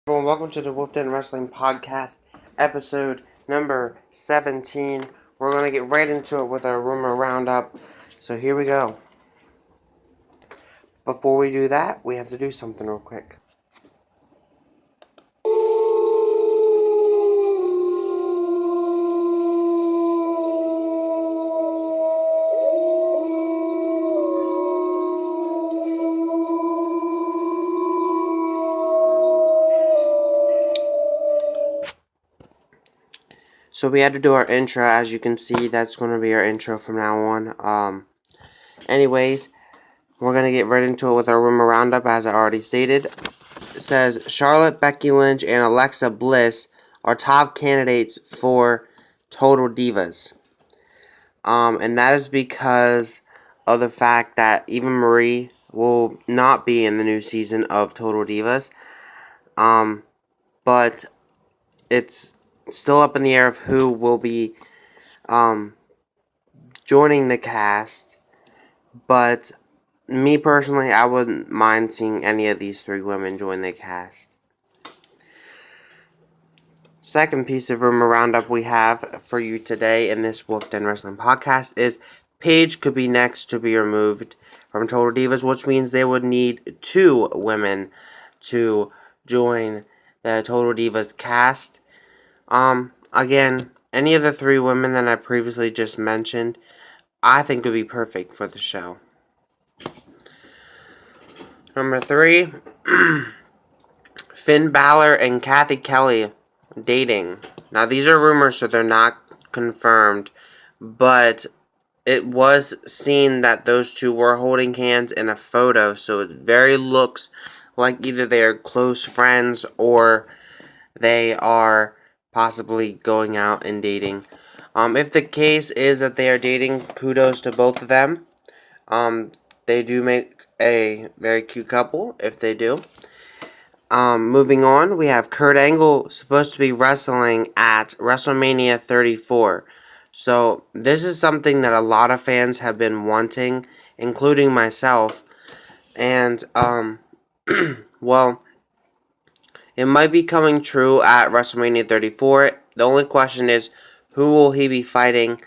Everyone, welcome to the Wolfden Wrestling Podcast, episode number 17. We're going to get right into it with our rumor roundup. So here we go. Before we do that, we have to do something real quick. So we had to do our intro. As you can see, that's going to be our intro from now on. Anyways, we're going to get right into it with our rumor roundup, as I already stated. It says Charlotte, Becky Lynch, and Alexa Bliss are top candidates for Total Divas. And that is because of the fact that Eva Marie will not be in the new season of Total Divas. But it's still up in the air of who will be joining the cast. But me personally, I wouldn't mind seeing any of these three women join the cast. Second piece of rumor roundup we have for you today in this Wolfden Wrestling Podcast is Paige could be next to be removed from Total Divas, which means they would need two women to join the Total Divas cast. Again, any of the three women that I previously just mentioned, I think would be perfect for the show. Number 3, Finn Balor and Kathy Kelly dating. Now, these are rumors, so they're not confirmed, but it was seen that those two were holding hands in a photo, so it very looks like either they are close friends or they are possibly going out and dating. If the case is that they are dating, kudos to both of them. They do make a very cute couple, if they do. Moving on, we have Kurt Angle supposed to be wrestling at WrestleMania 34. So, this is something that a lot of fans have been wanting, including myself. And, well, it might be coming true at WrestleMania 34. The only question is, who will he be fighting?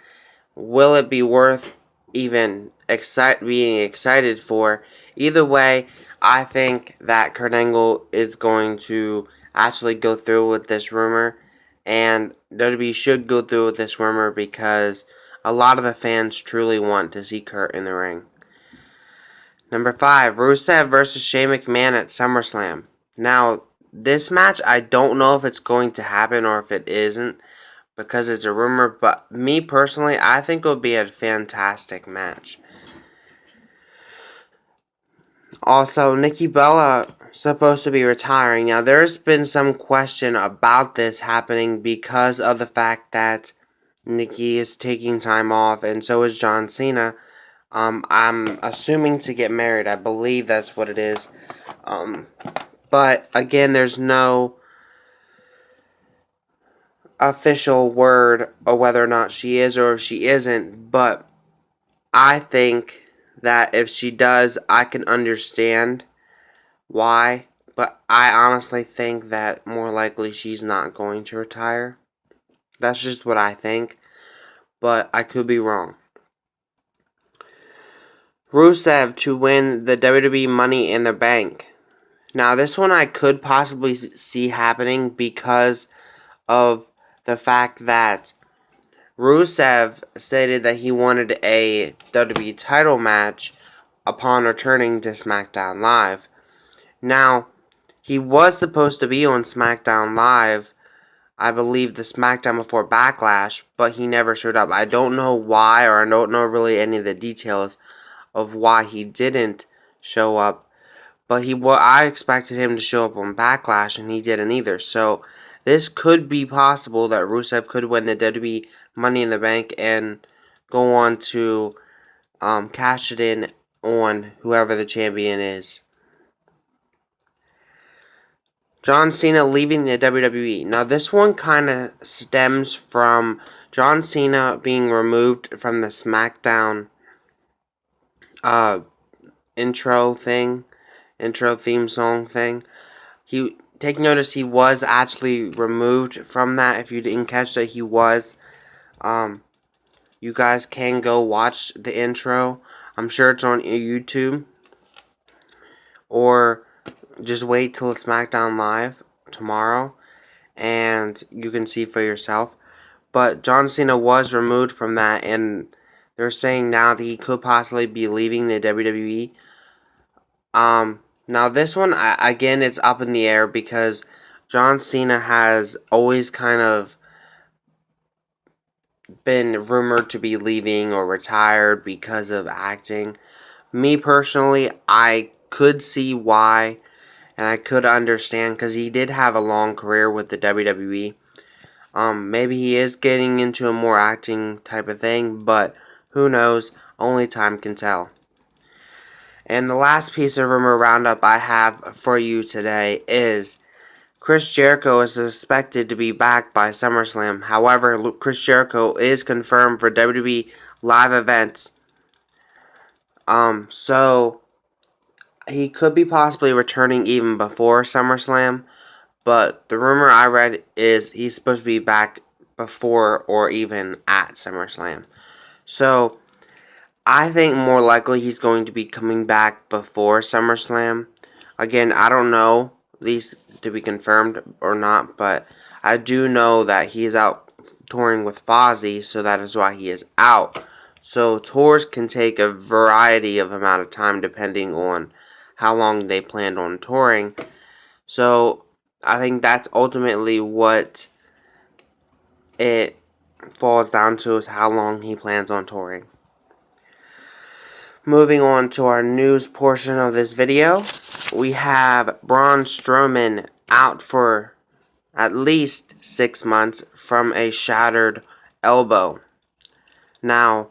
Will it be worth even being excited for? Either way, I think that Kurt Angle is going to actually go through with this rumor, and WWE should go through with this rumor because a lot of the fans truly want to see Kurt in the ring. Number 5, Rusev versus Shane McMahon at SummerSlam. Now, this match, I don't know if it's going to happen or if it isn't, because it's a rumor, but me personally, I think it would be a fantastic match. Also, Nikki Bella supposed to be retiring. Now, there's been some question about this happening because of the fact that Nikki is taking time off, and so is John Cena. I'm assuming to get married. I believe that's what it is. But, again, there's no official word of whether or not she is or if she isn't, but I think that if she does, I can understand why, but I honestly think that more likely she's not going to retire. That's just what I think, but I could be wrong. Rusev to win the WWE Money in the Bank. Now, this one I could possibly see happening because of the fact that Rusev stated that he wanted a WWE title match upon returning to SmackDown Live. Now, he was supposed to be on SmackDown Live, I believe the SmackDown before Backlash, but he never showed up. I don't know why, or I don't know really any of the details of why he didn't show up, but I expected him to show up on Backlash, and he didn't either. So, this could be possible that Rusev could win the WWE Money in the Bank and go on to cash it in on whoever the champion is. John Cena leaving the WWE. Now, this one kind of stems from John Cena being removed from the SmackDown intro theme song thing. take notice he was actually removed from that. If you didn't catch that, he was. You guys can go watch the intro. I'm sure it's on YouTube. Or just wait till SmackDown Live tomorrow and you can see for yourself. But John Cena was removed from that, and they're saying now that he could possibly be leaving the WWE. Now this one, again, it's up in the air because John Cena has always kind of been rumored to be leaving or retired because of acting. Me personally, I could see why, and I could understand because he did have a long career with the WWE. Maybe he is getting into a more acting type of thing, but who knows? Only time can tell. And the last piece of rumor roundup I have for you today is Chris Jericho is suspected to be back by SummerSlam. However, Chris Jericho is confirmed for WWE live events. So he could be possibly returning even before SummerSlam. But the rumor I read is he's supposed to be back before or even at SummerSlam. So, I think more likely he's going to be coming back before SummerSlam. Again, I don't know these to be confirmed or not, but I do know that he is out touring with Fozzy, so that is why he is out. So, tours can take a variety of amount of time depending on how long they planned on touring. So, I think that's ultimately what it falls down to, is how long he plans on touring. Moving on to our news portion of this video, we have Braun Strowman out for at least 6 months from a shattered elbow. Now,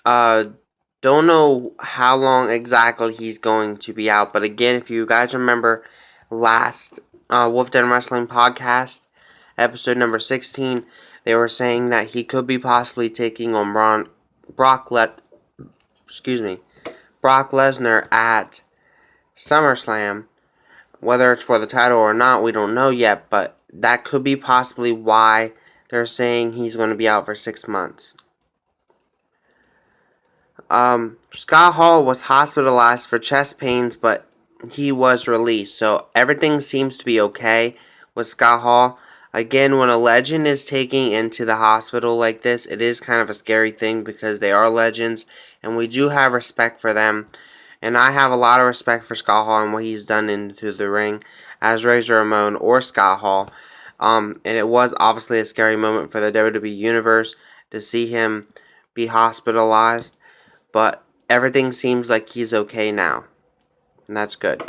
don't know how long exactly he's going to be out, but again, if you guys remember last Wolfden Wrestling podcast, episode number 16, they were saying that he could be possibly taking on Brock Lesnar at SummerSlam. Whether it's for the title or not, we don't know yet, but that could be possibly why they're saying he's going to be out for 6 months. Scott Hall was hospitalized for chest pains, but he was released, so everything seems to be okay with Scott Hall. Again, when a legend is taken into the hospital like this, it is kind of a scary thing because they are legends, and we do have respect for them. And I have a lot of respect for Scott Hall and what he's done into the ring as Razor Ramon or Scott Hall. And it was obviously a scary moment for the WWE Universe to see him be hospitalized. But everything seems like he's okay now. And that's good.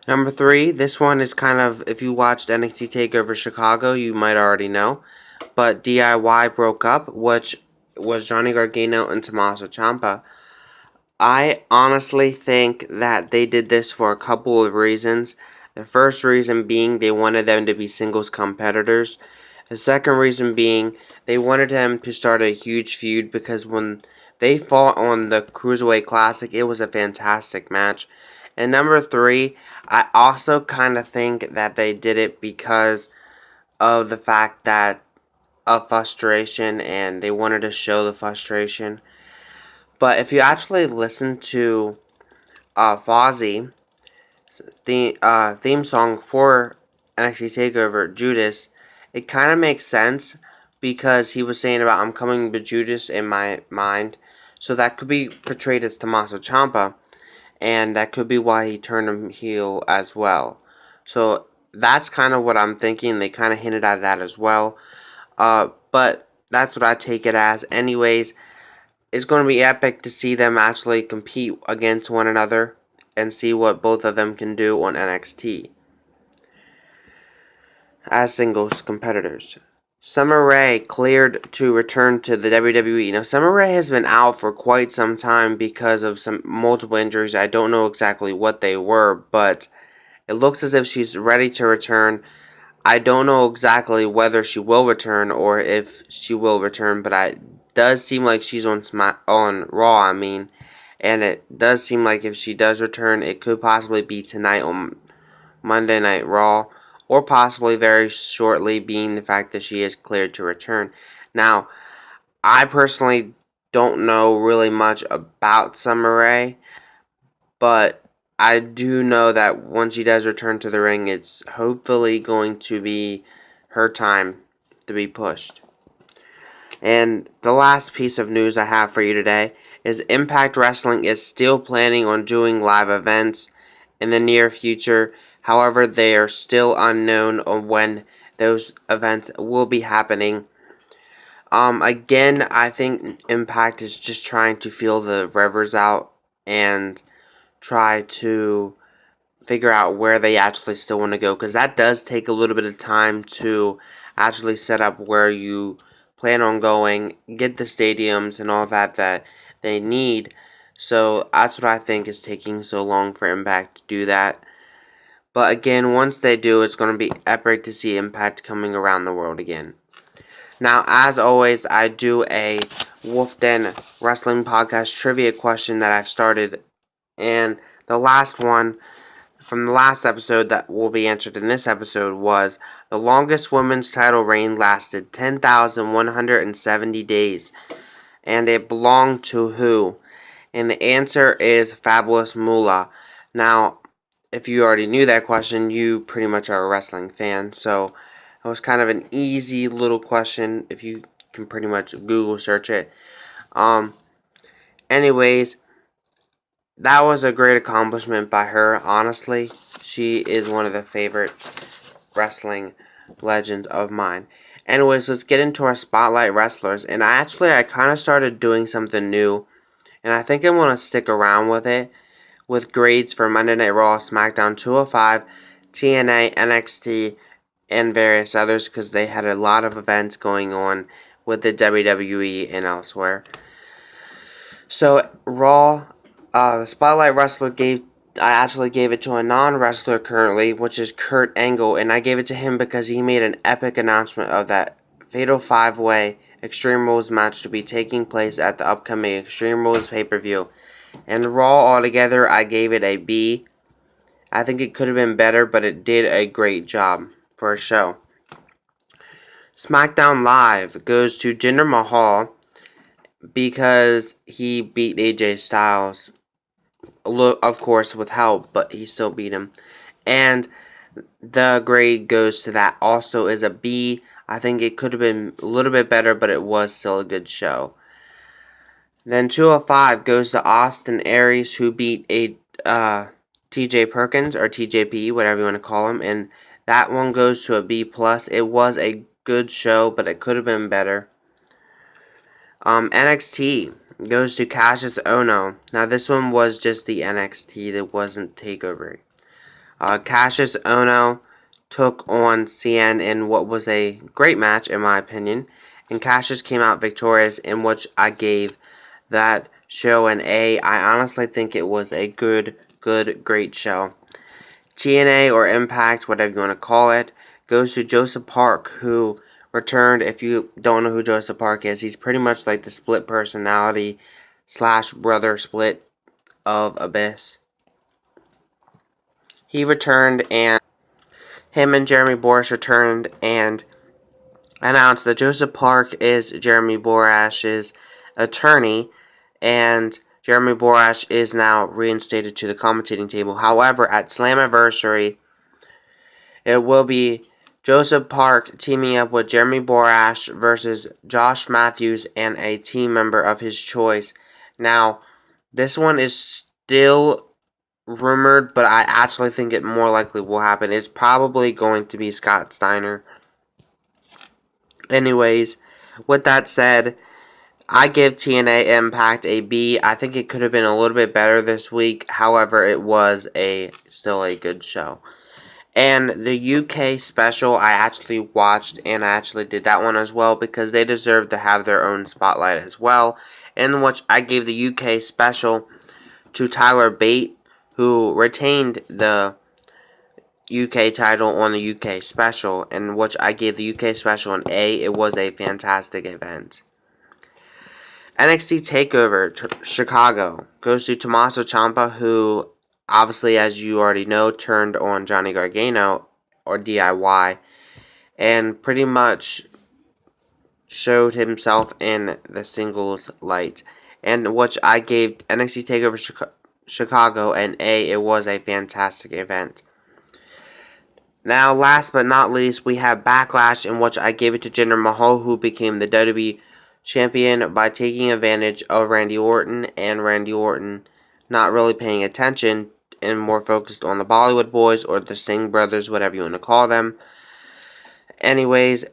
Number 3, this one is kind of, if you watched NXT TakeOver Chicago, you might already know. But DIY broke up, which was Johnny Gargano and Tommaso Ciampa. I honestly think that they did this for a couple of reasons. The first reason being they wanted them to be singles competitors. The second reason being they wanted him to start a huge feud because when they fought on the Cruiserweight Classic, it was a fantastic match. And number 3, I also kind of think that they did it because of the fact that of frustration, and they wanted to show the frustration. But if you actually listen to Fozzy, the theme song for NXT TakeOver, Judas, it kind of makes sense because he was saying about I'm coming with Judas in my mind. So that could be portrayed as Tommaso Ciampa, and that could be why he turned him heel as well. So that's kind of what I'm thinking. They kind of hinted at that as well. But that's what I take it as. Anyways, it's going to be epic to see them actually compete against one another and see what both of them can do on NXT as singles competitors. Summer Rae cleared to return to the WWE. Now, Summer Rae has been out for quite some time because of some multiple injuries. I don't know exactly what they were, but it looks as if she's ready to return. I don't know exactly whether she will return or if she will return, but it does seem like she's on Raw, And it does seem like if she does return, it could possibly be tonight on Monday Night Raw, or possibly very shortly, being the fact that she is cleared to return. Now, I personally don't know really much about Summer Rae, but I do know that when she does return to the ring, it's hopefully going to be her time to be pushed. And the last piece of news I have for you today is Impact Wrestling is still planning on doing live events in the near future. However, they are still unknown on when those events will be happening. Again, I think Impact is just trying to feel the rivers out and try to figure out where they actually still want to go, because that does take a little bit of time to actually set up where you plan on going, get the stadiums and all that they need. So that's what I think is taking so long for Impact to do that. But again, once they do, it's going to be epic to see Impact coming around the world again. Now, as always, I do a Wolfden Wrestling Podcast trivia question that I've started, and the last one from the last episode that will be answered in this episode was, the longest women's title reign lasted 10,170 days, and it belonged to who? And the answer is Fabulous Moolah. Now, if you already knew that question, you pretty much are a wrestling fan, so it was kind of an easy little question if you can pretty much Google search it. Anyways, that was a great accomplishment by her, honestly. She is one of the favorite wrestling legends of mine. Anyways, let's get into our spotlight wrestlers. And I kind of started doing something new, and I think I'm going to stick around with it, with grades for Monday Night Raw, SmackDown 205, TNA, NXT, and various others, because they had a lot of events going on with the WWE and elsewhere. So, Raw, the Spotlight Wrestler I actually gave it to a non-wrestler currently, which is Kurt Angle, and I gave it to him because he made an epic announcement of that Fatal 5-Way Extreme Rules match to be taking place at the upcoming Extreme Rules pay-per-view. And Raw altogether, I gave it a B. I think it could have been better, but it did a great job for a show. SmackDown Live goes to Jinder Mahal because he beat AJ Styles. Of course, with help, but he still beat him. And the grade goes to that also is a B. I think it could have been a little bit better, but it was still a good show. Then 205 goes to Austin Aries, who beat a TJ Perkins, or TJP, whatever you want to call him, and that one goes to a B+. It was a good show, but it could have been better. NXT goes to Cassius Ohno. Now, this one was just the NXT, that wasn't TakeOver. Cassius Ohno took on CN in what was a great match, in my opinion, and Cassius came out victorious, in which I gave that show an A. I honestly think it was a great show. TNA, or Impact, whatever you want to call it, goes to Joseph Park, who returned. If you don't know who Joseph Park is, he's pretty much like the split personality / brother split of Abyss. He returned, and him and Jeremy Borash returned and announced that Joseph Park is Jeremy Borash's attorney, and Jeremy Borash is now reinstated to the commentating table. However, at Slammiversary, it will be Joseph Park teaming up with Jeremy Borash versus Josh Matthews and a team member of his choice. Now, this one is still rumored, but I actually think it more likely will happen. It's probably going to be Scott Steiner. Anyways, with that said, I give TNA Impact a B. I think it could have been a little bit better this week. However, it was still a good show. And the UK special, I actually watched, and I actually did that one as well, because they deserve to have their own spotlight as well. In which I gave the UK special to Tyler Bate, who retained the UK title on the UK special, in which I gave the UK special an A. It was a fantastic event. NXT TakeOver Chicago goes to Tommaso Ciampa, who obviously, as you already know, turned on Johnny Gargano, or DIY, and pretty much showed himself in the singles light, and which I gave NXT TakeOver Chicago an A. It was a fantastic event. Now, last but not least, we have Backlash, in which I gave it to Jinder Mahal, who became the WWE Champion by taking advantage of Randy Orton, and Randy Orton not really paying attention and more focused on the Bollywood Boys, or the Singh Brothers, whatever you want to call them. Anyways,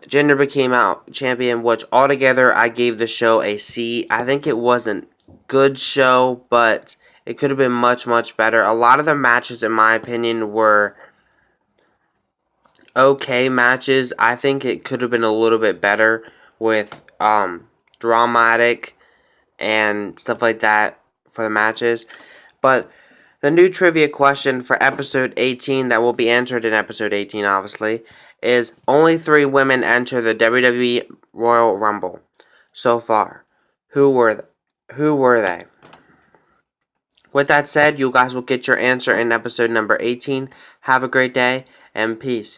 Jinder became out champion, which altogether I gave the show a C. I think it wasn't a good show, but it could have been much, much better. A lot of the matches, in my opinion, were okay matches. I think it could have been a little bit better with dramatic and stuff like that for the matches. But the new trivia question for episode 18, that will be answered in episode 18, obviously, is only 3 women enter the WWE Royal Rumble so far. Who were they? With that said, you guys will get your answer in episode number 18. Have a great day, and peace.